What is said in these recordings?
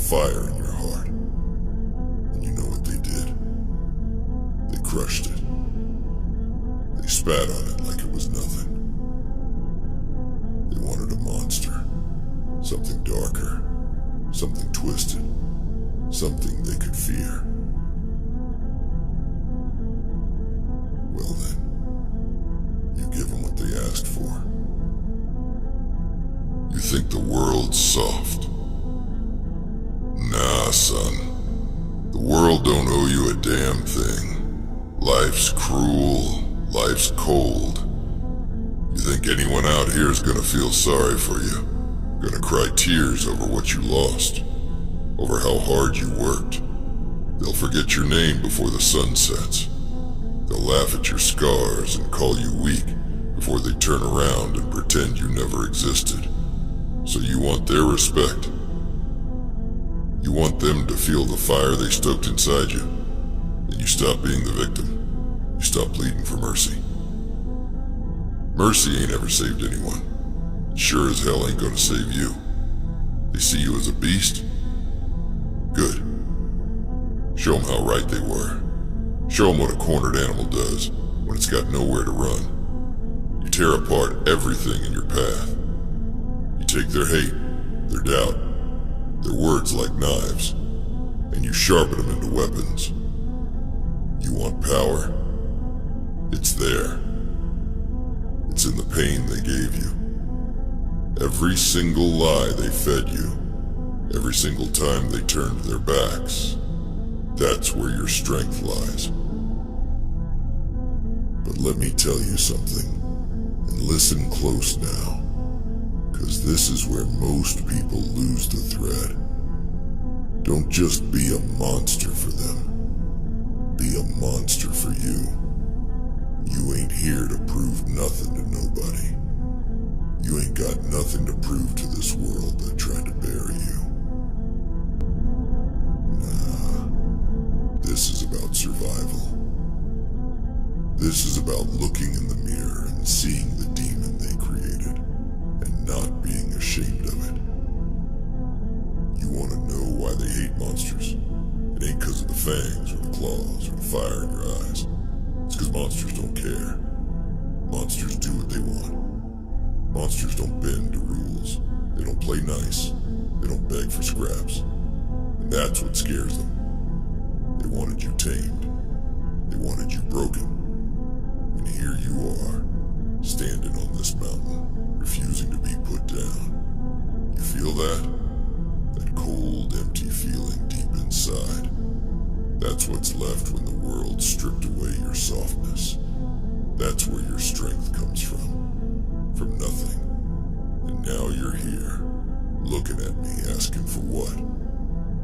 fire in your heart. And you know what they did? They crushed it. They spat on it like it was nothing. They wanted a monster. Something darker. Something twisted. Something they could fear. Well then, you give them what they asked for. You think the world's soft. Nah, son. The world don't owe you a damn thing. Life's cruel. Life's cold. You think anyone out here is gonna feel sorry for you? Gonna cry tears over what you lost? Over how hard you worked? They'll forget your name before the sun sets. They'll laugh at your scars and call you weak before they turn around and pretend you never existed. So you want their respect. You want them to feel the fire they stoked inside you. Then you stop being the victim. You stop pleading for mercy. Mercy ain't ever saved anyone. It sure as hell ain't gonna save you. They see you as a beast? Good. Show them how right they were. Show them what a cornered animal does when it's got nowhere to run. You tear apart everything in your path. You take their hate, their doubt, their words like knives, and you sharpen them into weapons. You want power? It's there. It's in the pain they gave you. Every single lie they fed you. Every single time they turned their backs. That's where your strength lies. But let me tell you something, and listen close now, because this is where most people lose the thread. Don't just be a monster for them. Be a monster for you. You ain't here to prove nothing to nobody. You ain't got nothing to prove to this world that tried to bury you. Nah, this is about survival. This is about looking in the mirror and seeing the demon they created, and not being ashamed of it. You want to know why they hate monsters? It ain't because of the fangs, or the claws, or the fire in your eyes. It's because monsters don't care. Monsters do what they want. Monsters don't bend to rules. They don't play nice. They don't beg for scraps. And that's what scares them. They wanted you tamed. They wanted you broken. And here you are, standing on this mountain, refusing to be put down. You feel that? That cold, empty feeling deep inside. That's what's left when the world stripped away your softness. That's where your strength comes from. From nothing. And now you're here, looking at me, asking for what?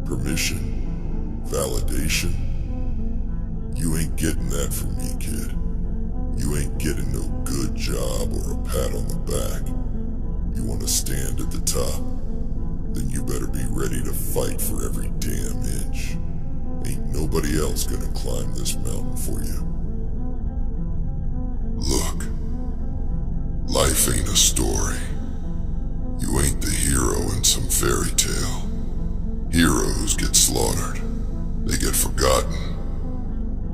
Permission? Validation? You ain't getting that from me, kid. You ain't getting no good job or a pat on the back. You want to stand at the top? Then you better be ready to fight for every damn inch. Ain't nobody else gonna climb this mountain for you. Look, life ain't a story. You ain't the hero in some fairy tale. Heroes get slaughtered. They get forgotten.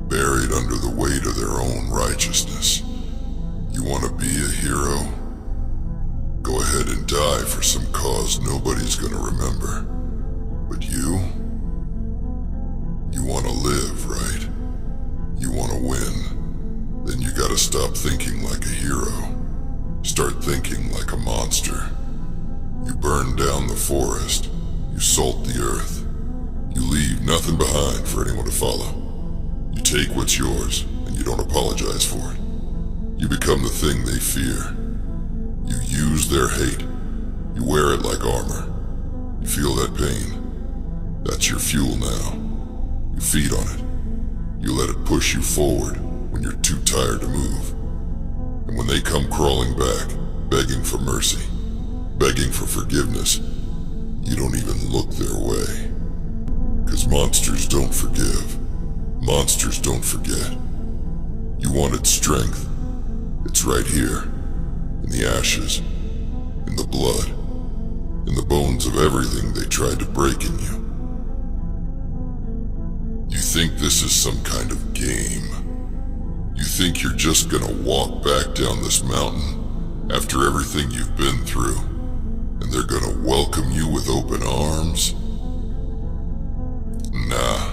Buried under the weight of their own righteousness. You want to be a hero? Go ahead and die for some cause nobody's gonna remember. But you want to live, right? You want to win. Then you gotta stop thinking like a hero. Start thinking like a monster. You burn down the forest. You salt the earth. You leave nothing behind for anyone to follow. You take what's yours, and you don't apologize for it. You become the thing they fear. You use their hate. You wear it like armor. You feel that pain. That's your fuel now. You feed on it. You let it push you forward when you're too tired to move. And when they come crawling back, begging for mercy, begging for forgiveness, you don't even look their way. 'Cause monsters don't forgive. Monsters don't forget. You wanted strength. It's right here. In the ashes. In the blood. In the bones of everything they tried to break in you. think this is some kind of game. You think you're just gonna walk back down this mountain after everything you've been through, and they're gonna welcome you with open arms? Nah,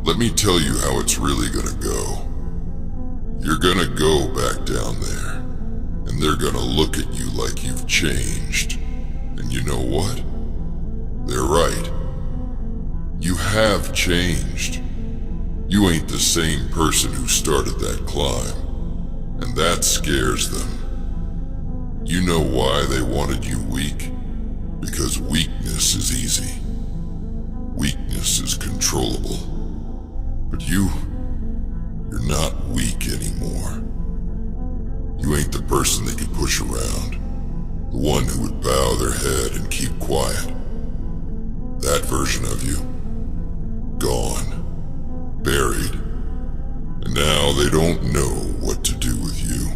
let me tell you how it's really gonna go. You're gonna go back down there, and they're gonna look at you like you've changed. And you know what? They're right. You have changed. You ain't the same person who started that climb, and that scares them. You know why they wanted you weak? Because weakness is easy. Weakness is controllable. But you're not weak anymore. You ain't the person they could push around, the one who would bow their head and keep quiet. That version of you, gone, buried, and now they don't know what to do with you.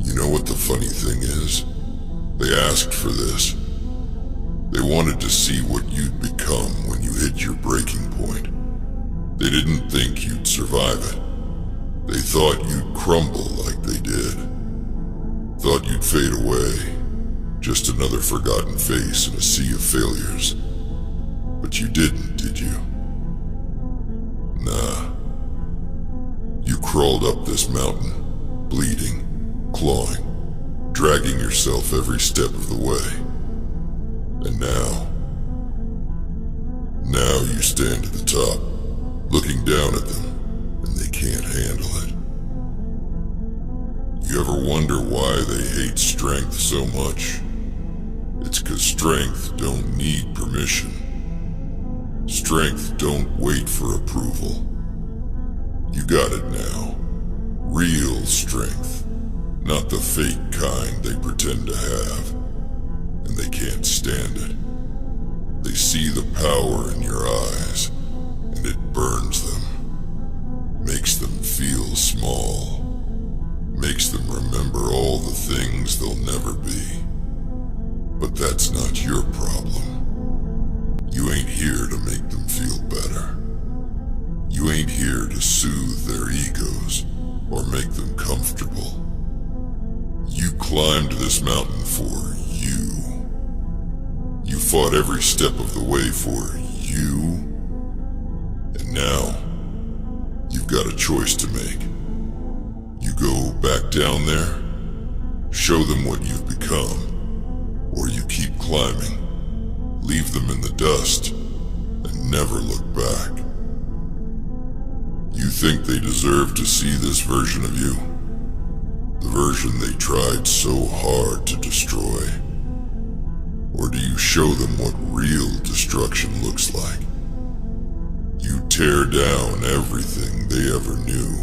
You know what the funny thing is? They asked for this. They wanted to see what you'd become when you hit your breaking point. They didn't think you'd survive it. They thought you'd crumble like they did. Thought you'd fade away, just another forgotten face in a sea of failures. But you didn't, did you? Nah. You crawled up this mountain, bleeding, clawing, dragging yourself every step of the way. And now you stand at the top, looking down at them, and they can't handle it. You ever wonder why they hate strength so much? It's 'cause strength don't need permission. Strength don't wait for approval. You got it now. Real strength, not the fake kind they pretend to have. And they can't stand it. They see the power in your eyes, and it burns them. Makes them feel small. Makes them remember all the things they'll never be. But that's not your problem. You ain't here to make them feel better. You ain't here to soothe their egos or make them comfortable. You climbed this mountain for you. You fought every step of the way for you. And now, you've got a choice to make. You go back down there, show them what you've become, or you keep climbing, leave them in the dust, and never look back. You think they deserve to see this version of you? The version they tried so hard to destroy? Or do you show them what real destruction looks like? You tear down everything they ever knew,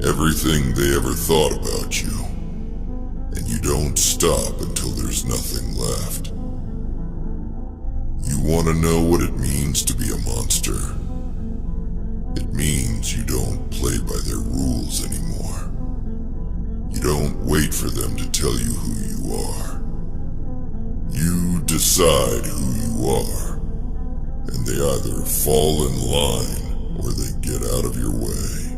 everything they ever thought about you, and you don't stop until there's nothing left. You want to know what it means to be a monster? It means you don't play by their rules anymore. You don't wait for them to tell you who you are. You decide who you are, and they either fall in line or they get out of your way.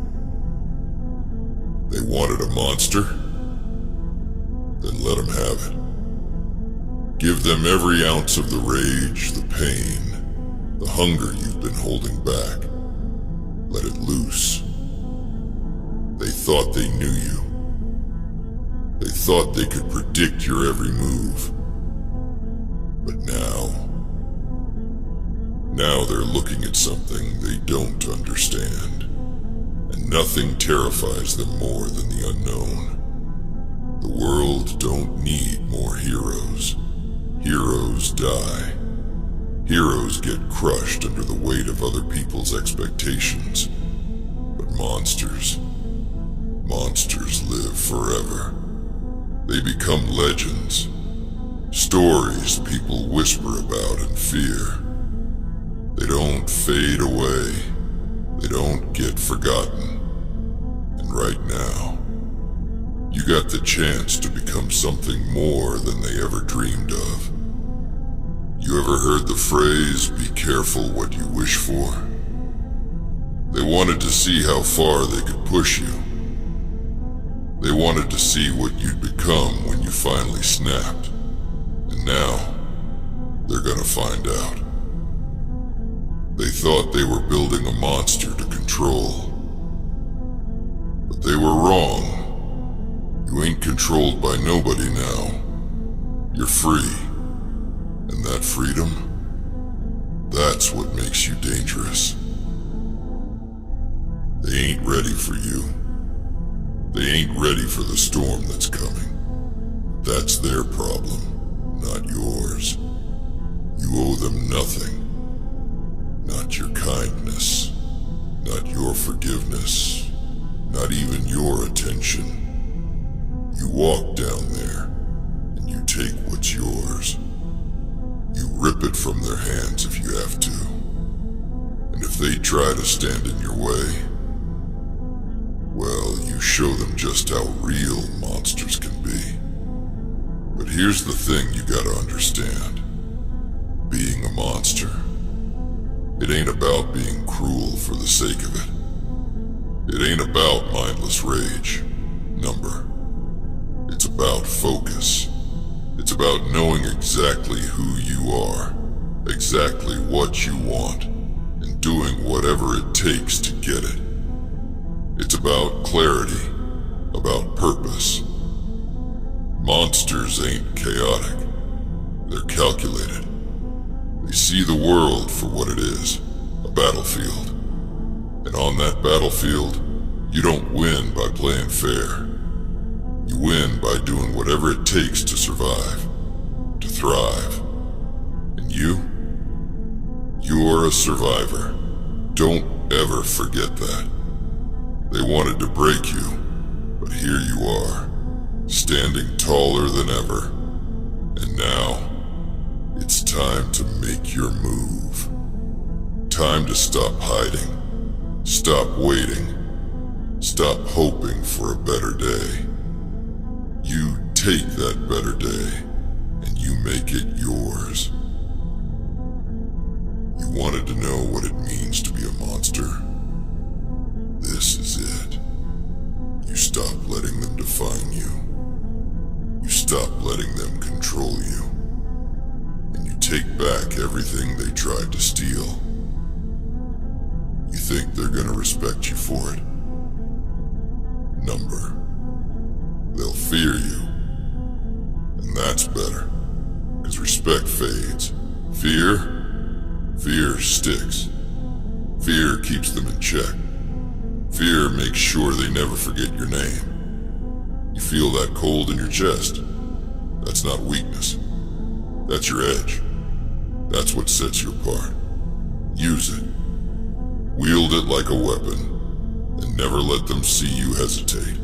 They wanted a monster? Then let them have it. Give them every ounce of the rage, the pain, the hunger you've been holding back. Let it loose. They thought they knew you. They thought they could predict your every move. But now they're looking at something they don't understand. And nothing terrifies them more than the unknown. The world don't need more heroes. Heroes die. Heroes get crushed under the weight of other people's expectations. But monsters live forever. They become legends. Stories people whisper about in fear. They don't fade away. They don't get forgotten. And right now, you got the chance to become something more than they ever dreamed of. You ever heard the phrase, be careful what you wish for? They wanted to see how far they could push you. They wanted to see what you'd become when you finally snapped. And now, they're gonna find out. They thought they were building a monster to control. But they were wrong. You ain't controlled by nobody now. You're free. And that freedom, that's what makes you dangerous. They ain't ready for you. They ain't ready for the storm that's coming. That's their problem, not yours. You owe them nothing. Not your kindness, not your forgiveness, not even your attention. You walk down there, and you take what's yours. You rip it from their hands if you have to. And if they try to stand in your way, well, you show them just how real monsters can be. But here's the thing you gotta understand. Being a monster, it ain't about being cruel for the sake of it. It ain't about mindless rage, number. It's about focus. It's about knowing exactly who you are, exactly what you want, and doing whatever it takes to get it. It's about clarity, about purpose. Monsters ain't chaotic. They're calculated. They see the world for what it is, a battlefield. And on that battlefield, you don't win by playing fair. You win by doing whatever it takes to survive, to thrive. And you're a survivor. Don't ever forget that. They wanted to break you, but here you are, standing taller than ever. And now, it's time to make your move. Time to stop hiding, stop waiting, stop hoping for a better day. You take that better day, and you make it yours. You wanted to know what it means to be a monster? This is it. You stop letting them define you. You stop letting them control you. And you take back everything they tried to steal. You think they're gonna respect you for it? Number. They'll fear you. And that's better. 'Cause respect fades. Fear sticks. Fear keeps them in check. Fear makes sure they never forget your name. You feel that cold in your chest? That's not weakness. That's your edge. That's what sets you apart. Use it. Wield it like a weapon, and never let them see you hesitate.